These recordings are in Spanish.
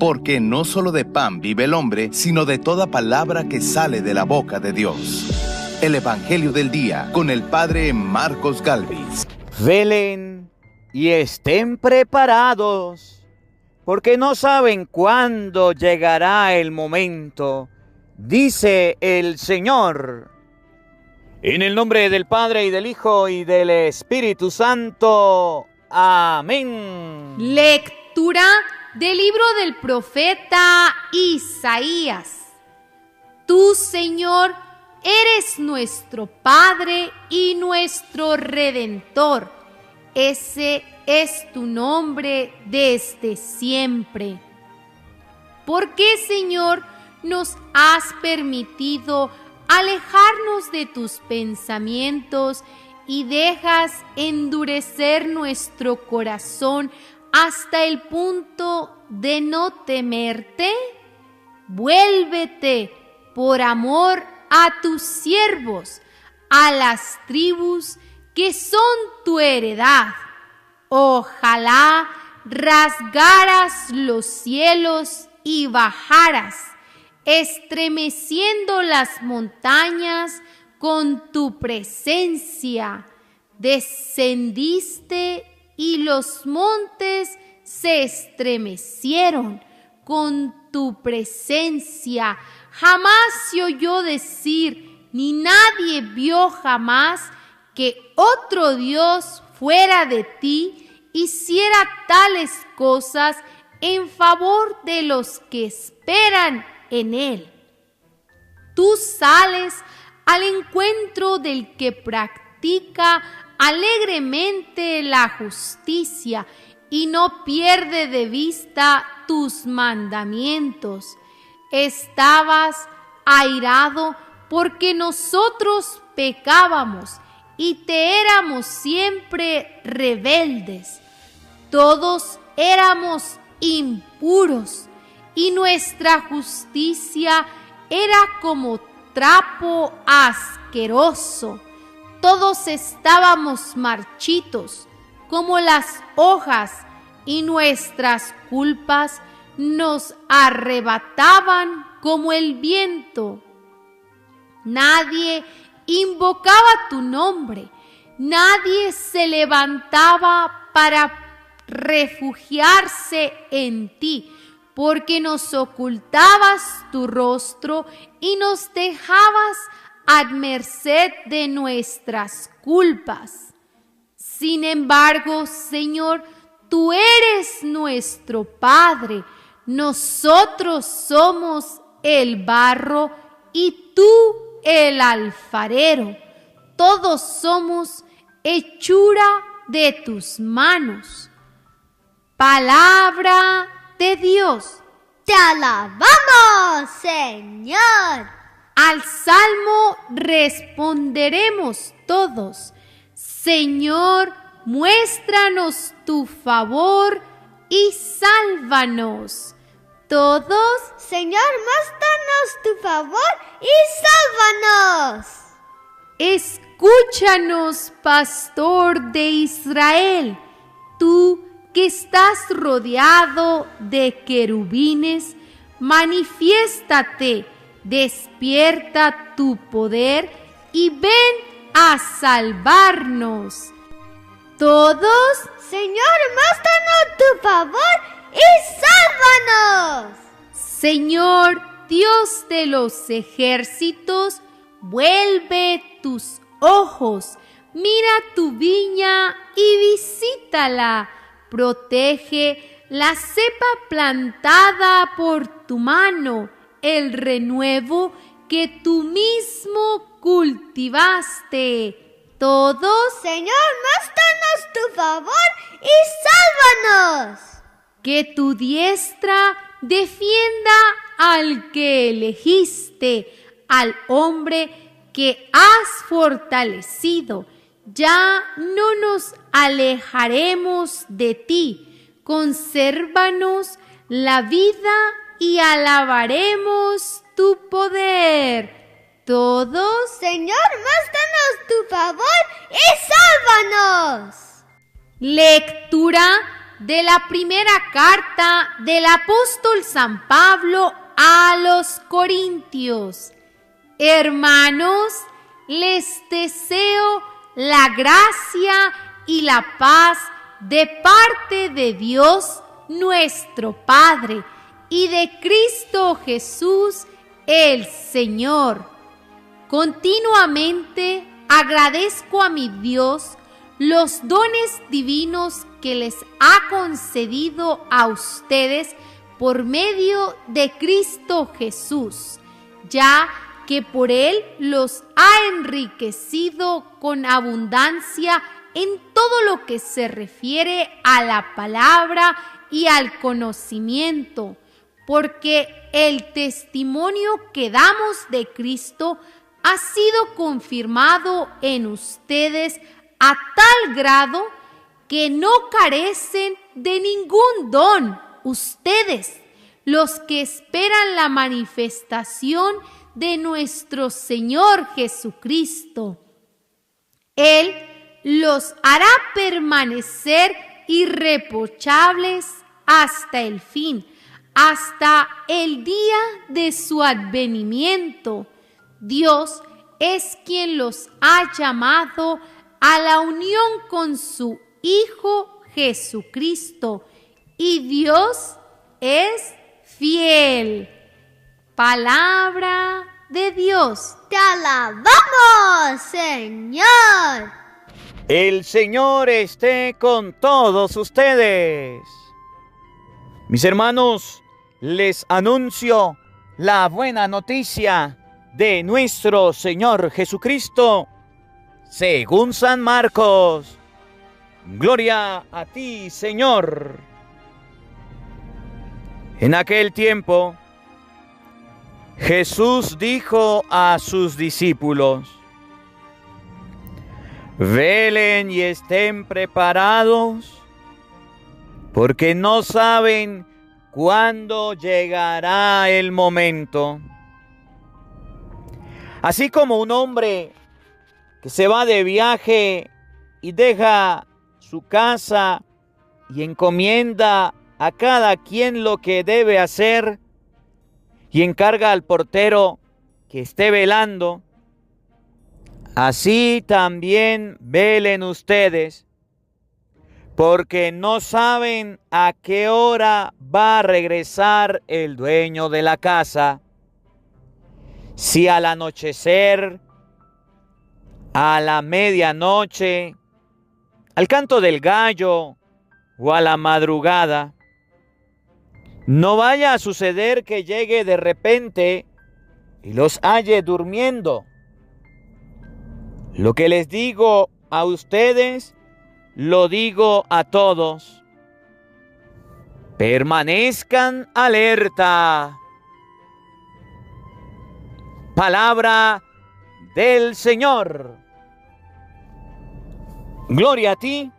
porque no solo de pan vive el hombre, sino de toda palabra que sale de la boca de Dios. El Evangelio del Día con el Padre Marcos Galvis. Velen y estén preparados, porque no saben cuándo llegará el momento, dice el Señor. En el nombre del Padre, y del Hijo, y del Espíritu Santo. Amén. Lectura del libro del profeta Isaías. Tú, Señor, eres nuestro Padre y nuestro Redentor. Ese es tu nombre desde siempre. ¿Por qué, Señor, nos has permitido alejarnos de tus pensamientos y dejas endurecer nuestro corazón hasta el punto de no temerte? Vuélvete por amor a tus siervos, a las tribus que son tu heredad. Ojalá rasgaras los cielos y bajaras, estremeciendo las montañas con tu presencia. Descendiste y los montes se estremecieron con tu presencia. Jamás se oyó decir, ni nadie vio jamás, que otro Dios fuera de ti hiciera tales cosas en favor de los que esperan en Él. Tú sales al encuentro del que practica alegremente la justicia y no pierde de vista tus mandamientos. Estabas airado porque nosotros pecábamos y te éramos siempre rebeldes. Todos éramos impuros y nuestra justicia era como trapo asqueroso. Todos estábamos marchitos como las hojas y nuestras culpas nos arrebataban como el viento. Nadie invocaba tu nombre, nadie se levantaba para refugiarse en ti, porque nos ocultabas tu rostro y nos dejabas a merced de nuestras culpas. Sin embargo, Señor, tú eres nuestro Padre, nosotros somos el barro y tú el alfarero. Todos somos hechura de tus manos. Palabra de Dios. Te alabamos, Señor. Al salmo responderemos todos: Señor, muéstranos tu favor y sálvanos. Todos: Señor, muéstranos tu favor y sálvanos. Escúchanos, pastor de Israel, tú que estás rodeado de querubines, manifiéstate, despierta tu poder y ven a salvarnos. Todos: Señor, muéstranos tu favor y sálvanos. Señor, Dios de los ejércitos, vuelve tus ojos, mira tu viña y visítala. Protege la cepa plantada por tu mano, el renuevo que tú mismo cultivaste. Todos: Señor, muéstranos tu favor y sálvanos. Que tu diestra defienda al que elegiste, al hombre que has fortalecido. Ya no nos alejaremos de ti. Consérvanos la vida y alabaremos tu poder. Todos: Señor, muéstranos tu favor y sálvanos. Lectura de la primera carta del apóstol San Pablo a los Corintios. Hermanos, les deseo la gracia y la paz de parte de Dios nuestro Padre y de Cristo Jesús el Señor. Continuamente agradezco a mi Dios los dones divinos que les ha concedido a ustedes por medio de Cristo Jesús, ya que por Él los ha enriquecido con abundancia en todo lo que se refiere a la palabra y al conocimiento, porque el testimonio que damos de Cristo ha sido confirmado en ustedes a tal grado que no carecen de ningún don, ustedes, los que esperan la manifestación de nuestro Señor Jesucristo. Él los hará permanecer irreprochables hasta el fin, hasta el día de su advenimiento. Dios es quien los ha llamado a la unión con su Hijo Jesucristo, y Dios es fiel. Palabra de Dios. Te alabamos, Señor. El Señor esté con todos ustedes. Mis hermanos, les anuncio la buena noticia de nuestro Señor Jesucristo, según San Marcos. Gloria a ti, Señor. En aquel tiempo, Jesús dijo a sus discípulos: velen y estén preparados, porque no saben cuándo llegará el momento. Así como un hombre que se va de viaje y deja su casa y encomienda a cada quien lo que debe hacer y encarga al portero que esté velando, así también velen ustedes, porque no saben a qué hora va a regresar el dueño de la casa, si al anochecer, a la medianoche, al canto del gallo o a la madrugada. No vaya a suceder que llegue de repente y los halle durmiendo. Lo que les digo a ustedes, lo digo a todos: permanezcan alerta. Palabra del Señor. Gloria a ti,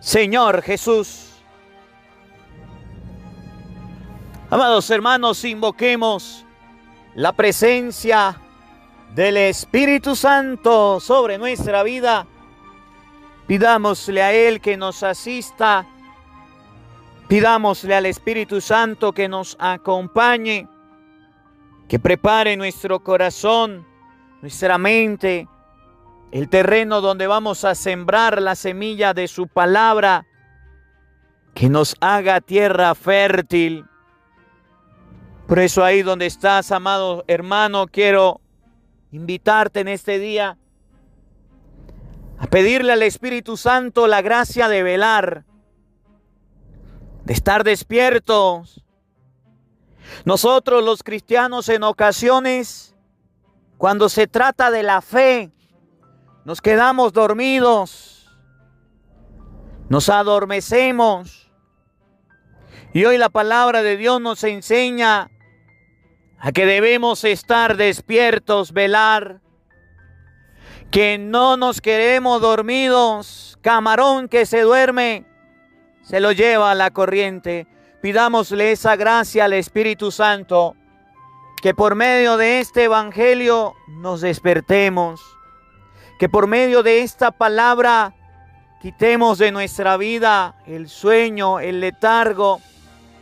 Señor Jesús. Amados hermanos, invoquemos la presencia del Espíritu Santo sobre nuestra vida. Pidámosle a Él que nos asista. Pidámosle al Espíritu Santo que nos acompañe, que prepare nuestro corazón, nuestra mente, el terreno donde vamos a sembrar la semilla de su palabra, que nos haga tierra fértil. Por eso ahí donde estás, amado hermano, quiero invitarte en este día a pedirle al Espíritu Santo la gracia de velar, de estar despiertos. Nosotros los cristianos en ocasiones, cuando se trata de la fe, nos quedamos dormidos, nos adormecemos. Y hoy la palabra de Dios nos enseña a que debemos estar despiertos, velar, que no nos quedemos dormidos. Camarón que se duerme, se lo lleva a la corriente. Pidámosle esa gracia al Espíritu Santo, que por medio de este evangelio nos despertemos, que por medio de esta palabra quitemos de nuestra vida el sueño, el letargo,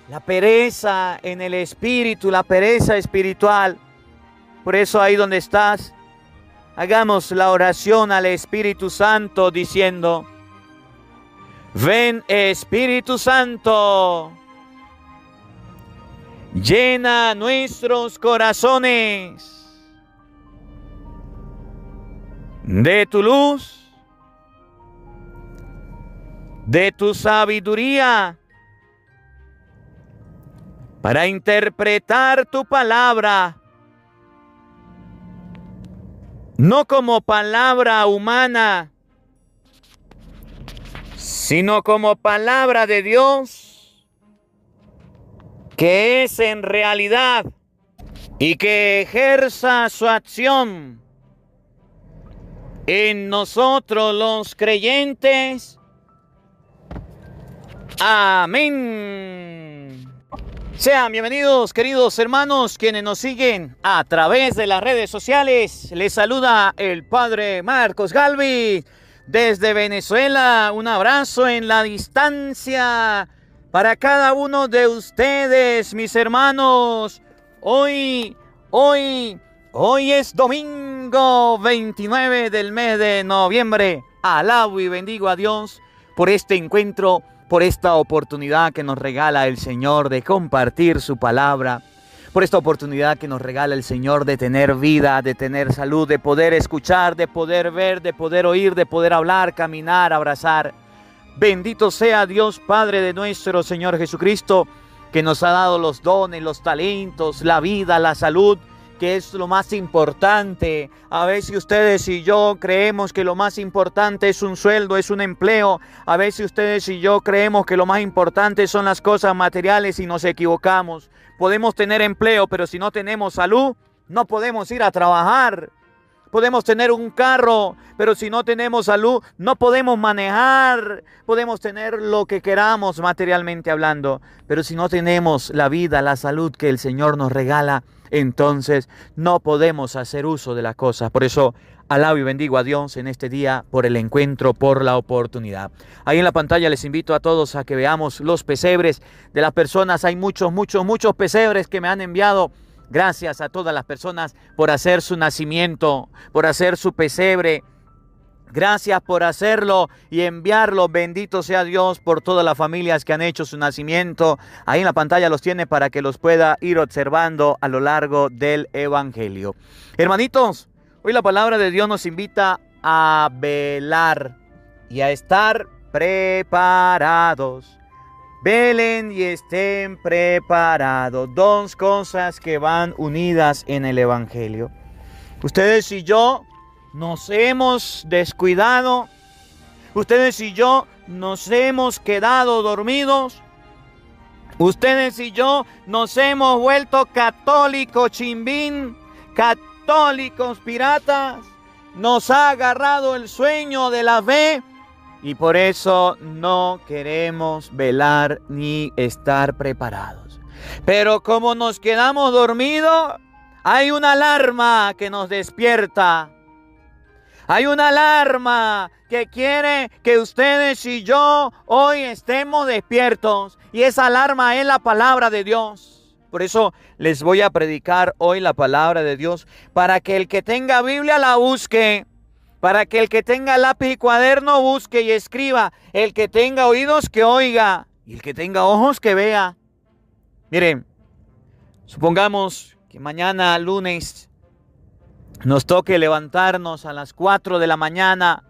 la pereza en el espíritu, la pereza espiritual. Por eso ahí donde estás, hagamos la oración al Espíritu Santo diciendo: ven Espíritu Santo, llena nuestros corazones de tu luz, de tu sabiduría, para interpretar tu palabra, no como palabra humana, sino como palabra de Dios, que es en realidad y que ejerza su acción en nosotros los creyentes. Amén. Sean bienvenidos, queridos hermanos, quienes nos siguen a través de las redes sociales. Les saluda el Padre Marcos Galvi desde Venezuela. Un abrazo en la distancia para cada uno de ustedes, mis hermanos. Hoy es domingo 29 del mes de noviembre. Alabo y bendigo a Dios por este encuentro, por esta oportunidad que nos regala el Señor de compartir su palabra, por esta oportunidad que nos regala el Señor de tener vida, de tener salud, de poder escuchar, de poder ver, de poder oír, de poder hablar, caminar, abrazar. Bendito sea Dios Padre de nuestro Señor Jesucristo, que nos ha dado los dones, los talentos, la vida, la salud, que es lo más importante. A veces ustedes y yo creemos que lo más importante es un sueldo, es un empleo. A veces ustedes y yo creemos que lo más importante son las cosas materiales y nos equivocamos. Podemos tener empleo, pero si no tenemos salud, no podemos ir a trabajar. Podemos tener un carro, pero si no tenemos salud, no podemos manejar. Podemos tener lo que queramos materialmente hablando, pero si no tenemos la vida, la salud que el Señor nos regala, entonces no podemos hacer uso de las cosas. Por eso alabo y bendigo a Dios en este día por el encuentro, por la oportunidad. Ahí en la pantalla les invito a todos a que veamos los pesebres de las personas. Hay muchos pesebres que me han enviado. Gracias a todas las personas por hacer su nacimiento, por hacer su pesebre. Gracias por hacerlo y enviarlo. Bendito sea Dios por todas las familias que han hecho su nacimiento. Ahí en la pantalla los tiene para que los pueda ir observando a lo largo del Evangelio. Hermanitos, hoy la palabra de Dios nos invita a velar y a estar preparados. Velen y estén preparados. Dos cosas que van unidas en el Evangelio. Ustedes y yo nos hemos descuidado. Ustedes y yo nos hemos quedado dormidos. Ustedes y yo nos hemos vuelto católicos chimbín, católicos piratas. Nos ha agarrado el sueño de la fe. Y por eso no queremos velar ni estar preparados. Pero como nos quedamos dormidos, hay una alarma que nos despierta. Hay una alarma que quiere que ustedes y yo hoy estemos despiertos. Y esa alarma es la palabra de Dios. Por eso les voy a predicar hoy la palabra de Dios, para que el que tenga Biblia la busque. Para que el que tenga lápiz y cuaderno busque y escriba. El que tenga oídos que oiga. Y el que tenga ojos que vea. Miren, supongamos que mañana lunes nos toque levantarnos a las 4 de la mañana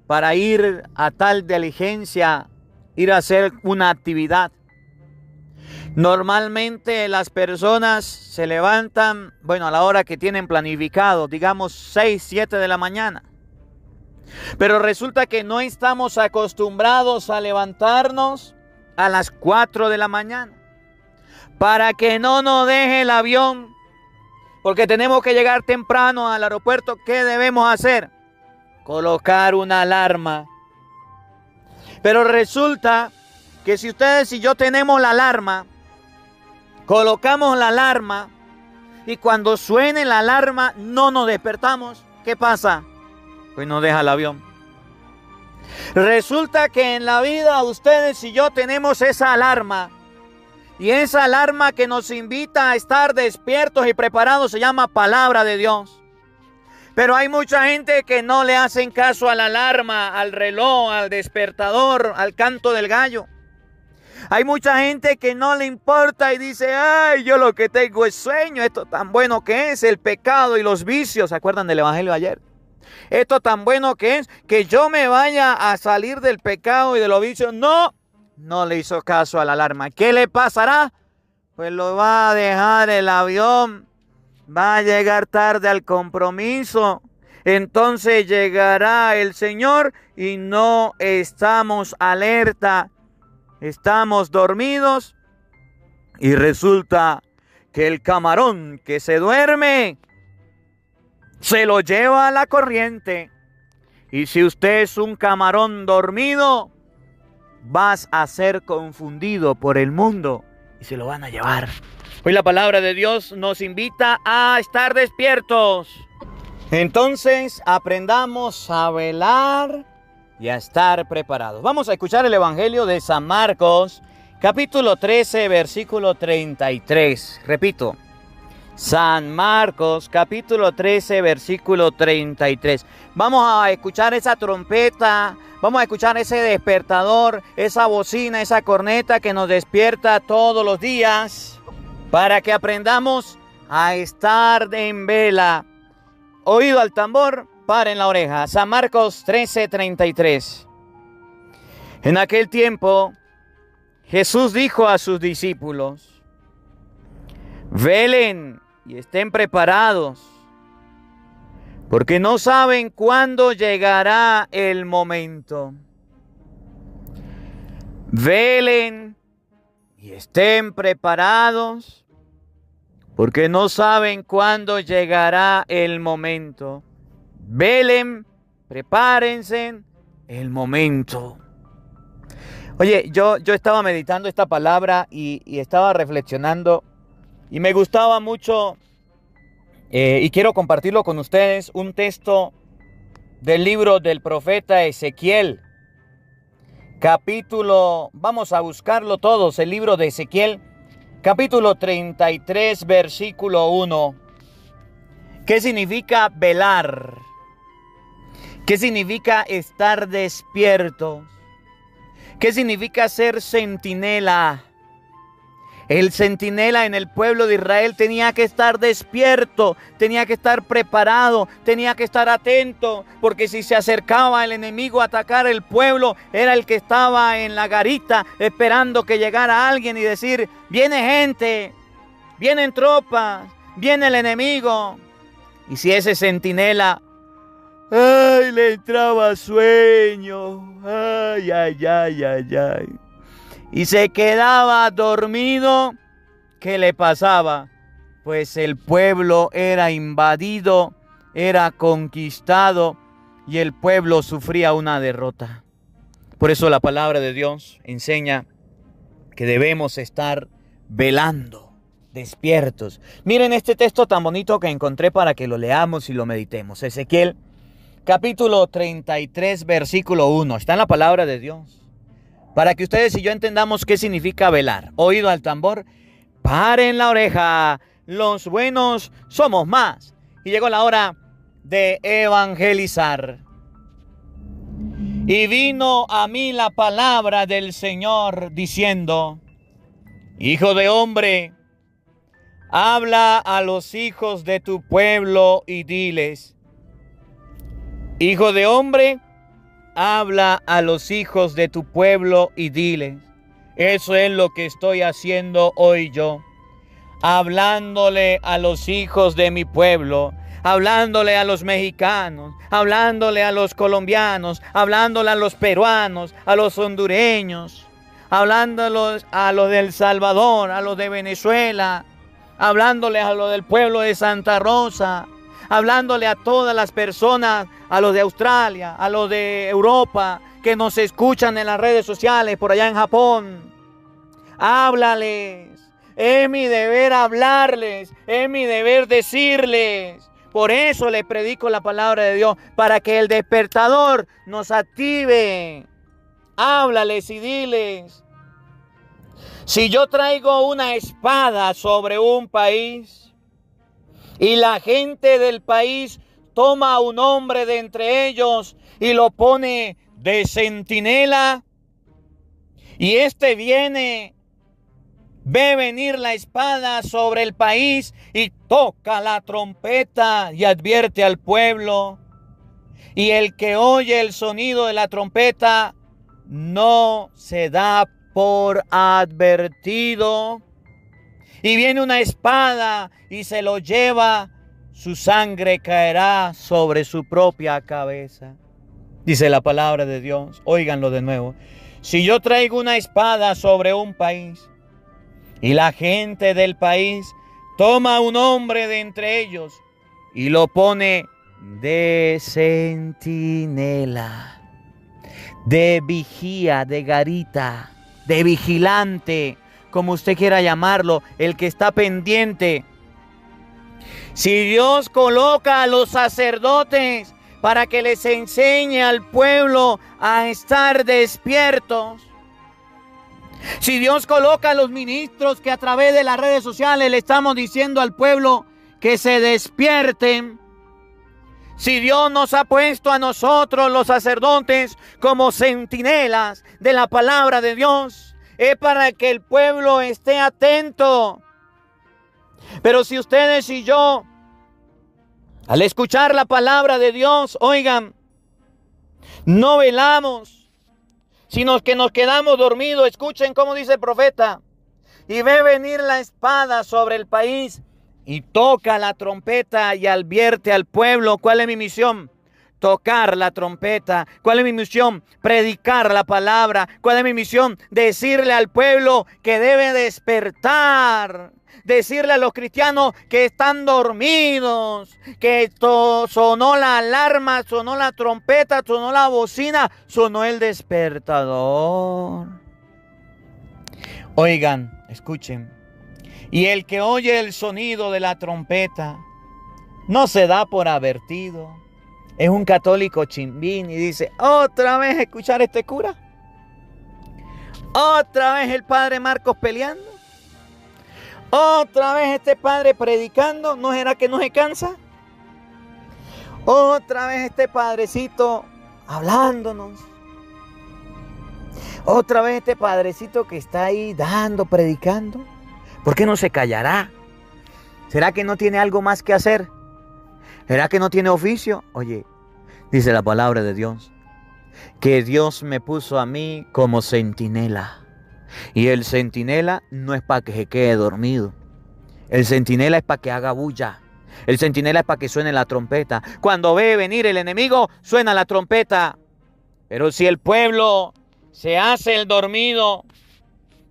para ir a tal diligencia, ir a hacer una actividad. Normalmente las personas se levantan, a la hora que tienen planificado, digamos 6, 7 de la mañana. Pero resulta que no estamos acostumbrados a levantarnos a las 4 de la mañana. Para que no nos deje el avión, porque tenemos que llegar temprano al aeropuerto, ¿qué debemos hacer? Colocar una alarma. Pero resulta que si ustedes y yo tenemos la alarma, colocamos la alarma y cuando suene la alarma no nos despertamos, ¿qué pasa? Pues nos deja el avión. Resulta que en la vida ustedes y yo tenemos esa alarma. Y esa alarma que nos invita a estar despiertos y preparados se llama palabra de Dios. Pero hay mucha gente que no le hacen caso a la alarma, al reloj, al despertador, al canto del gallo. Hay mucha gente que no le importa y dice, ay, yo lo que tengo es sueño, esto tan bueno que es el pecado y los vicios. ¿Se acuerdan del evangelio de ayer? Esto tan bueno que es que yo me vaya a salir del pecado y de los vicios. No le hizo caso a la alarma. ¿Qué le pasará? Pues lo va a dejar el avión, va a llegar tarde al compromiso. Entonces llegará el Señor y no estamos alerta, estamos dormidos y resulta que el camarón que se duerme se lo lleva a la corriente. Y si usted es un camarón dormido, vas a ser confundido por el mundo y se lo van a llevar. Hoy la palabra de Dios nos invita a estar despiertos. Entonces aprendamos a velar y a estar preparados. Vamos a escuchar el Evangelio de San Marcos, capítulo 13, versículo 33. Repito, San Marcos, capítulo 13, versículo 33. Vamos a escuchar esa trompeta, vamos a escuchar ese despertador, esa bocina, esa corneta que nos despierta todos los días para que aprendamos a estar en vela. Oído al tambor, paren la oreja. San Marcos 13, 33. En aquel tiempo, Jesús dijo a sus discípulos, velen y estén preparados, porque no saben cuándo llegará el momento. Velen y estén preparados, porque no saben cuándo llegará el momento. Velen, prepárense, el momento. Oye, yo estaba meditando esta palabra y estaba reflexionando y me gustaba mucho y quiero compartirlo con ustedes, un texto del libro del profeta Ezequiel, vamos a buscarlo todos, el libro de Ezequiel, capítulo 33, versículo 1. ¿Qué significa velar? ¿Qué significa estar despiertos? ¿Qué significa ser centinela? El centinela en el pueblo de Israel tenía que estar despierto, tenía que estar preparado, tenía que estar atento, porque si se acercaba el enemigo a atacar el pueblo, era el que estaba en la garita esperando que llegara alguien y decir, viene gente, vienen tropas, viene el enemigo. Y si ese centinela, ay, le entraba sueño, ay, y se quedaba dormido, ¿qué le pasaba? Pues el pueblo era invadido, era conquistado y el pueblo sufría una derrota. Por eso la palabra de Dios enseña que debemos estar velando, despiertos. Miren este texto tan bonito que encontré para que lo leamos y lo meditemos. Ezequiel, capítulo 33, versículo 1. Está en la palabra de Dios. Para que ustedes y yo entendamos qué significa velar. Oído al tambor, paren la oreja. Los buenos somos más. Y llegó la hora de evangelizar. Y vino a mí la palabra del Señor diciendo, Hijo de hombre, habla a los hijos de tu pueblo y diles, Hijo de hombre, habla a los hijos de tu pueblo y diles. Eso es lo que estoy haciendo hoy yo. Hablándole a los hijos de mi pueblo, hablándole a los mexicanos, hablándole a los colombianos, hablándole a los peruanos, a los hondureños, hablándoles a los de El Salvador, a los de Venezuela, hablándole a los del pueblo de Santa Rosa, hablándole a todas las personas, a los de Australia, a los de Europa, que nos escuchan en las redes sociales, por allá en Japón. Háblales, es mi deber hablarles, es mi deber decirles, Por eso les predico la palabra de Dios, para que el despertador nos active. Háblales y diles: si yo traigo una espada sobre un país y la gente del país toma a un hombre de entre ellos y lo pone de centinela, y este ve venir la espada sobre el país y toca la trompeta y advierte al pueblo, y el que oye el sonido de la trompeta no se da por advertido, y viene una espada y se lo lleva, su sangre caerá sobre su propia cabeza. Dice la palabra de Dios. Óiganlo de nuevo. Si yo traigo una espada sobre un país y la gente del país toma a un hombre de entre ellos y lo pone de centinela, de vigía, de garita, de vigilante, como usted quiera llamarlo, el que está pendiente. Si Dios coloca a los sacerdotes para que les enseñe al pueblo a estar despiertos, si Dios coloca a los ministros que a través de las redes sociales le estamos diciendo al pueblo que se despierten, si Dios nos ha puesto a nosotros los sacerdotes como centinelas de la palabra de Dios, es para que el pueblo esté atento. Pero si ustedes y yo, al escuchar la palabra de Dios, oigan, no velamos, sino que nos quedamos dormidos, escuchen cómo dice el profeta: y ve venir la espada sobre el país y toca la trompeta y advierte al pueblo. ¿Cuál es mi misión? Tocar la trompeta. ¿Cuál es mi misión? Predicar la palabra. ¿Cuál es mi misión? Decirle al pueblo que debe despertar. Decirle a los cristianos que están dormidos, que sonó la alarma, sonó la trompeta, sonó la bocina, sonó el despertador. Oigan, escuchen. Y el que oye el sonido de la trompeta no se da por advertido. Es un católico chimbín y dice: ¿otra vez escuchar a este cura? ¿Otra vez el padre Marcos peleando? ¿Otra vez este padre predicando? ¿No será que no se cansa? ¿Otra vez este padrecito hablándonos? ¿Otra vez este padrecito que está ahí predicando? ¿Por qué no se callará? ¿Será que no tiene algo más que hacer? ¿Será que no tiene oficio? Oye, dice la palabra de Dios, que Dios me puso a mí como centinela. Y el centinela no es para que se quede dormido. El centinela es para que haga bulla. El centinela es para que suene la trompeta. Cuando ve venir el enemigo, suena la trompeta. Pero si el pueblo se hace el dormido,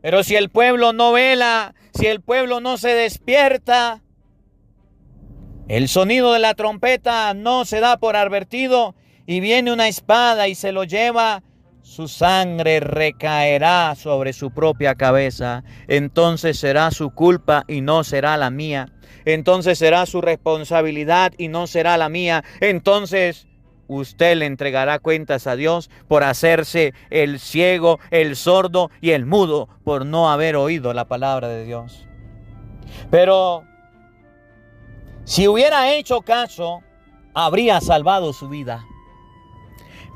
pero si el pueblo no vela, si el pueblo no se despierta, el sonido de la trompeta no se da por advertido y viene una espada y se lo lleva, su sangre recaerá sobre su propia cabeza. Entonces será su culpa y no será la mía. Entonces será su responsabilidad y no será la mía. Entonces usted le entregará cuentas a Dios por hacerse el ciego, el sordo y el mudo, por no haber oído la palabra de Dios. Pero si hubiera hecho caso, habría salvado su vida.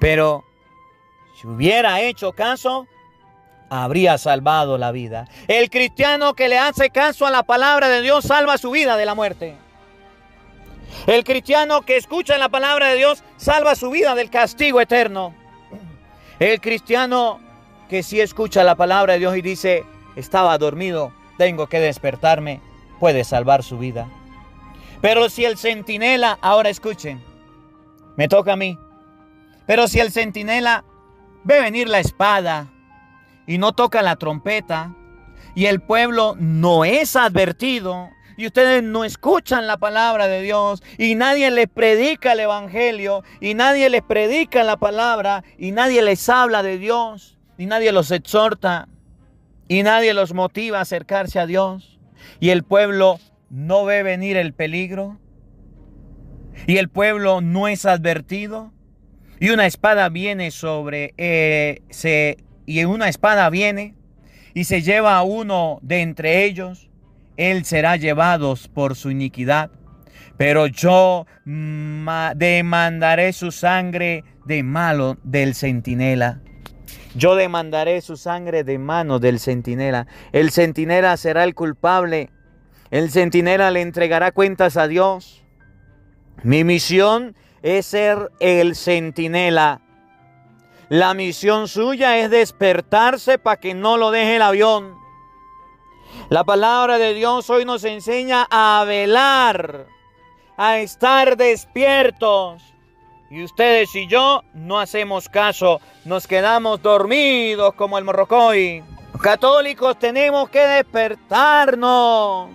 Pero si hubiera hecho caso, habría salvado la vida. El cristiano que le hace caso a la palabra de Dios salva su vida de la muerte. El cristiano que escucha la palabra de Dios salva su vida del castigo eterno. El cristiano que sí escucha la palabra de Dios y dice: estaba dormido, tengo que despertarme, puede salvar su vida. Pero si el centinela, ahora escuchen, me toca a mí. Pero si el centinela ve venir la espada y no toca la trompeta, y el pueblo no es advertido, y ustedes no escuchan la palabra de Dios, y nadie les predica el evangelio, y nadie les predica la palabra, y nadie les habla de Dios, y nadie los exhorta, y nadie los motiva a acercarse a Dios, y el pueblo no ve venir el peligro, y el pueblo no es advertido, y una espada viene y se lleva a uno de entre ellos, él será llevado por su iniquidad. Pero yo demandaré su sangre de mano del centinela. Yo demandaré su sangre de mano del centinela. El centinela será el culpable. El centinela le entregará cuentas a Dios. Mi misión es ser el centinela. La misión suya es despertarse para que no lo deje el avión. La palabra de Dios hoy nos enseña a velar, a estar despiertos. Y ustedes y yo no hacemos caso, nos quedamos dormidos como el morrocoy. Los católicos tenemos que despertarnos.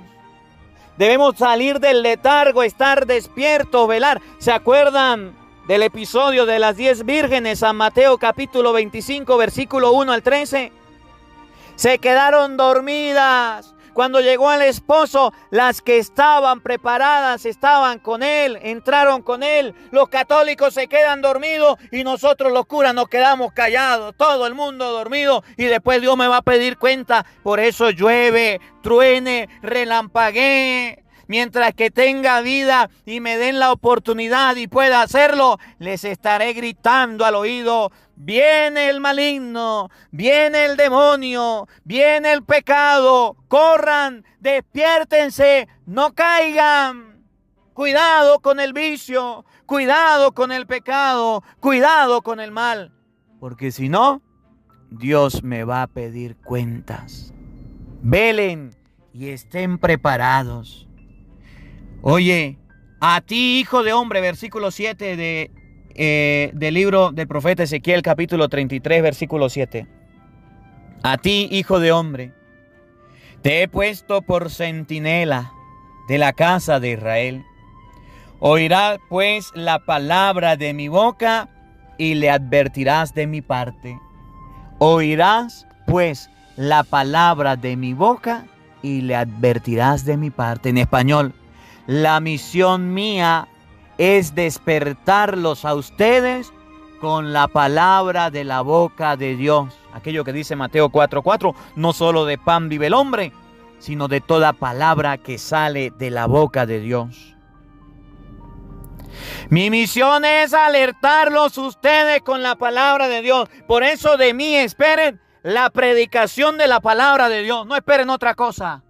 Debemos salir del letargo, estar despiertos, velar. ¿Se acuerdan del episodio de las 10 vírgenes, San Mateo capítulo 25, versículo 1 al 13? Se quedaron dormidas. Cuando llegó el esposo, las que estaban preparadas estaban con él, entraron con él. Los católicos se quedan dormidos y nosotros los curas nos quedamos callados. Todo el mundo dormido y después Dios me va a pedir cuenta. Por eso llueve, truene, relampaguee. Mientras que tenga vida y me den la oportunidad y pueda hacerlo, les estaré gritando al oído: viene el maligno, viene el demonio, viene el pecado. Corran, despiértense, no caigan. Cuidado con el vicio, cuidado con el pecado, cuidado con el mal. Porque si no, Dios me va a pedir cuentas. Velen y estén preparados. Oye, a ti, hijo de hombre, versículo 7 del libro del profeta Ezequiel, capítulo 33, versículo 7. A ti, hijo de hombre, te he puesto por centinela de la casa de Israel. Oirás pues la palabra de mi boca y le advertirás de mi parte. Oirás pues la palabra de mi boca y le advertirás de mi parte. En español, la misión mía es despertarlos a ustedes con la palabra de la boca de Dios. Aquello que dice Mateo 4:4, no solo de pan vive el hombre, sino de toda palabra que sale de la boca de Dios. Mi misión es alertarlos ustedes con la palabra de Dios. Por eso de mí esperen la predicación de la palabra de Dios. No esperen otra cosa.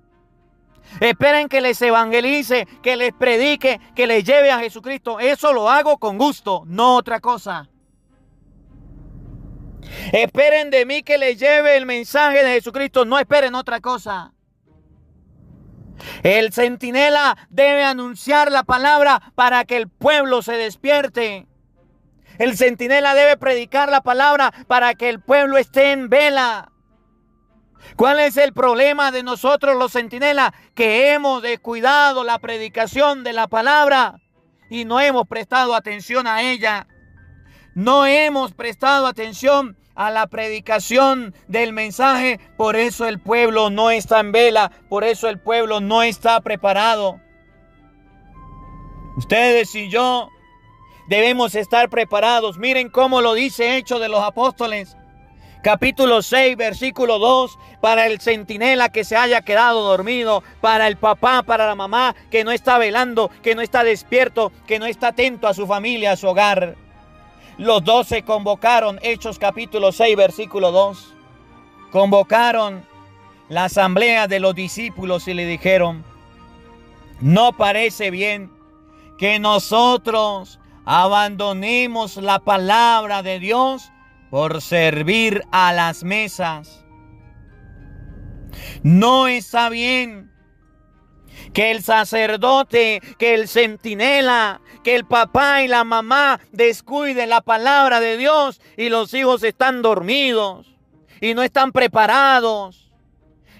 Esperen que les evangelice, que les predique, que les lleve a Jesucristo. Eso lo hago con gusto, no otra cosa. Esperen de mí que les lleve el mensaje de Jesucristo, no esperen otra cosa. El centinela debe anunciar la palabra para que el pueblo se despierte. El centinela debe predicar la palabra para que el pueblo esté en vela. ¿Cuál es el problema de nosotros los centinelas? Que hemos descuidado la predicación de la palabra y no hemos prestado atención a ella. No hemos prestado atención a la predicación del mensaje. Por eso el pueblo no está en vela. Por eso el pueblo no está preparado. Ustedes y yo debemos estar preparados. Miren cómo lo dice Hechos de los Apóstoles. Capítulo 6, versículo 2, para el centinela que se haya quedado dormido, para el papá, para la mamá que no está velando, que no está despierto, que no está atento a su familia, a su hogar. Los 12 convocaron, Hechos capítulo 6, versículo 2. Convocaron la asamblea de los discípulos y le dijeron: no parece bien que nosotros abandonemos la palabra de Dios por servir a las mesas. No está bien que el sacerdote, que el centinela, que el papá y la mamá descuiden la palabra de Dios y los hijos están dormidos y no están preparados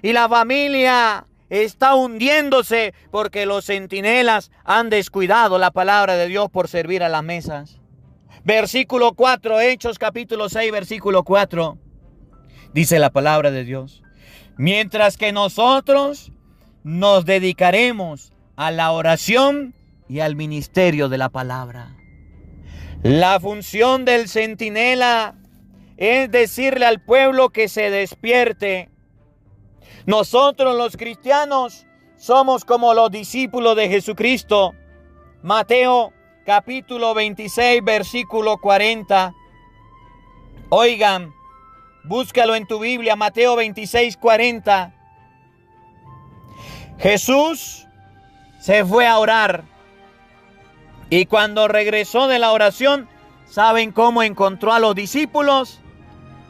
y la familia está hundiéndose porque los centinelas han descuidado la palabra de Dios por servir a las mesas. Versículo 4, Hechos capítulo 6, versículo 4. Dice la palabra de Dios: mientras que nosotros nos dedicaremos a la oración y al ministerio de la palabra. La función del centinela es decirle al pueblo que se despierte. Nosotros los cristianos somos como los discípulos de Jesucristo. Mateo capítulo 26, versículo 40. Oigan, búscalo en tu Biblia, Mateo 26, 40. Jesús se fue a orar y cuando regresó de la oración, ¿saben cómo encontró a los discípulos?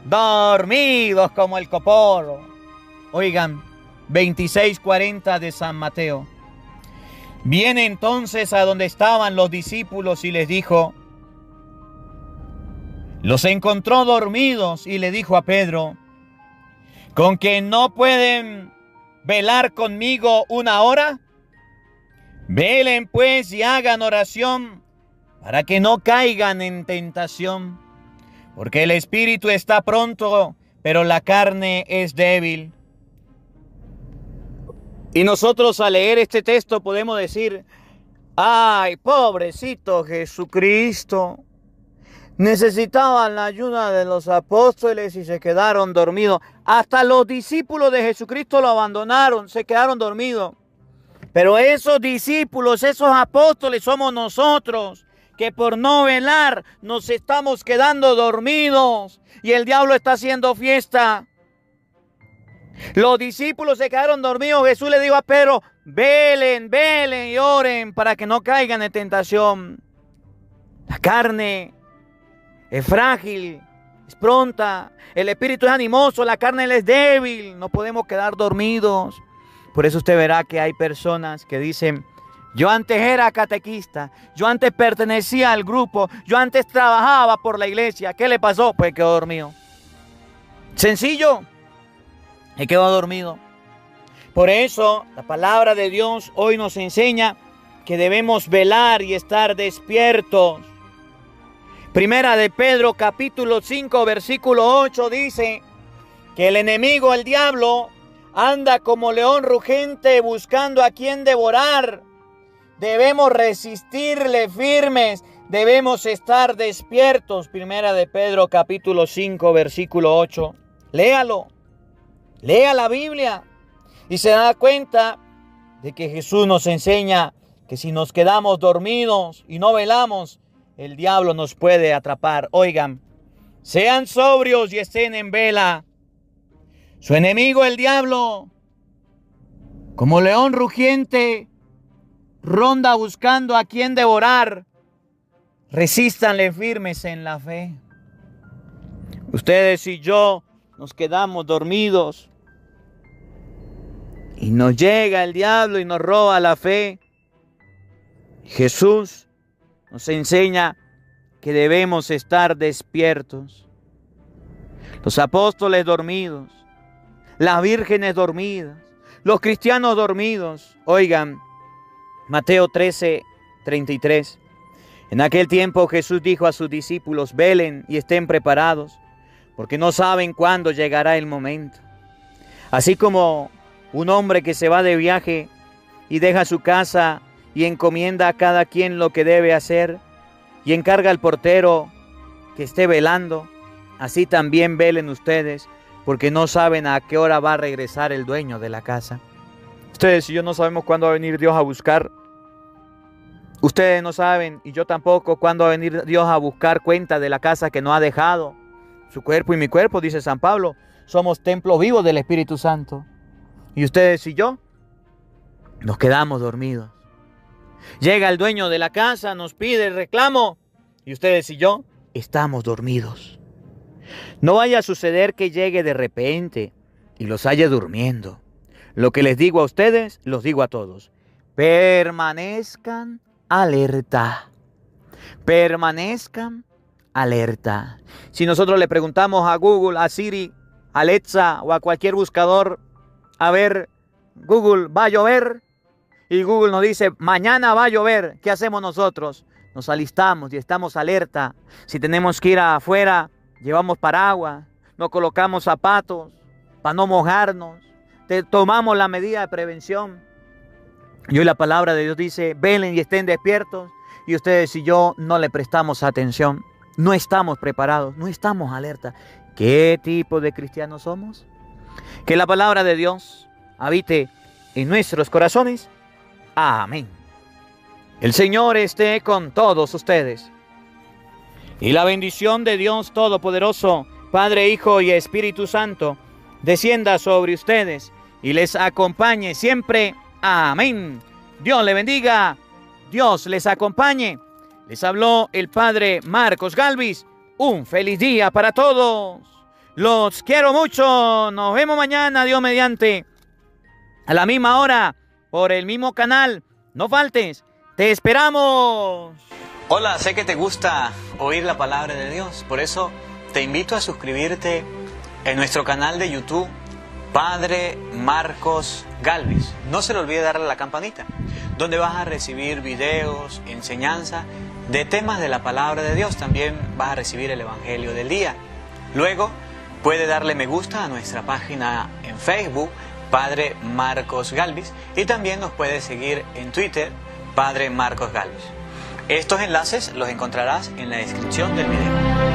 Dormidos como el coporo. Oigan, 26:40 de San Mateo. Viene entonces a donde estaban los discípulos y les dijo, los encontró dormidos y le dijo a Pedro, ¿con que no pueden velar conmigo una hora? Velen pues y hagan oración para que no caigan en tentación, porque el espíritu está pronto, pero la carne es débil. Y nosotros al leer este texto podemos decir, ay, pobrecito Jesucristo, necesitaban la ayuda de los apóstoles y se quedaron dormidos. Hasta los discípulos de Jesucristo lo abandonaron, se quedaron dormidos. Pero esos discípulos, esos apóstoles somos nosotros, que por no velar nos estamos quedando dormidos y el diablo está haciendo fiesta. Los discípulos se quedaron dormidos. Jesús le dijo a Pedro, velen, velen y oren para que no caigan en tentación. La carne es frágil, es pronta, el espíritu es animoso, la carne es débil, no podemos quedar dormidos. Por eso usted verá que hay personas que dicen, yo antes era catequista, yo antes pertenecía al grupo, yo antes trabajaba por la iglesia. ¿Qué le pasó? Pues quedó dormido. Sencillo, se quedó dormido. Por eso la palabra de Dios hoy nos enseña que debemos velar y estar despiertos. Primera de Pedro capítulo 5 versículo 8 dice que el enemigo, el diablo, anda como león rugente buscando a quien devorar. Debemos resistirle firmes, debemos estar despiertos. Primera de Pedro capítulo 5 versículo 8. Léalo, lea la Biblia y se da cuenta de que Jesús nos enseña que si nos quedamos dormidos y no velamos, el diablo nos puede atrapar. Oigan, sean sobrios y estén en vela. Su enemigo, el diablo, como león rugiente, ronda buscando a quien devorar. Resístanle firmes en la fe. Ustedes y yo nos quedamos dormidos y nos llega el diablo y nos roba la fe. Jesús nos enseña que debemos estar despiertos. Los apóstoles dormidos, las vírgenes dormidas, los cristianos dormidos. Oigan, Mateo 13:33. En aquel tiempo Jesús dijo a sus discípulos, velen y estén preparados, porque no saben cuándo llegará el momento. Así como un hombre que se va de viaje y deja su casa y encomienda a cada quien lo que debe hacer y encarga al portero que esté velando, así también velen ustedes, porque no saben a qué hora va a regresar el dueño de la casa. Ustedes y yo no sabemos cuándo va a venir Dios a buscar. Ustedes no saben, y yo tampoco, cuándo va a venir Dios a buscar cuenta de la casa que no ha dejado. Su cuerpo y mi cuerpo, dice San Pablo, somos templos vivos del Espíritu Santo. Y ustedes y yo nos quedamos dormidos. Llega el dueño de la casa, nos pide el reclamo, y ustedes y yo estamos dormidos. No vaya a suceder que llegue de repente y los haya durmiendo. Lo que les digo a ustedes, los digo a todos. Permanezcan alerta. Permanezcan alerta. Si nosotros le preguntamos a Google, a Siri, a Alexa o a cualquier buscador, a ver, Google, ¿va a llover? Y Google nos dice, mañana va a llover. ¿Qué hacemos nosotros? Nos alistamos y estamos alerta. Si tenemos que ir afuera, llevamos paraguas, nos colocamos zapatos para no mojarnos, tomamos la medida de prevención. Y hoy la palabra de Dios dice, velen y estén despiertos. Y ustedes y yo no le prestamos atención. No estamos preparados, no estamos alerta. ¿Qué tipo de cristianos somos? Que la palabra de Dios habite en nuestros corazones. Amén. El Señor esté con todos ustedes. Y la bendición de Dios Todopoderoso, Padre, Hijo y Espíritu Santo, descienda sobre ustedes y les acompañe siempre. Amén. Dios le bendiga. Dios les acompañe. Les habló el Padre Marcos Galvis. Un feliz día para todos. Los quiero mucho. Nos vemos mañana, Dios mediante. A la misma hora, por el mismo canal. No faltes. Te esperamos. Hola, sé que te gusta oír la palabra de Dios. Por eso te invito a suscribirte en nuestro canal de YouTube, Padre Marcos Galvis. No se le olvide darle a la campanita, donde vas a recibir videos, enseñanza de temas de la palabra de Dios. También vas a recibir el Evangelio del día. Luego puede darle me gusta a nuestra página en Facebook, Padre Marcos Galvis, y también nos puede seguir en Twitter, Padre Marcos Galvis. Estos enlaces los encontrarás en la descripción del video.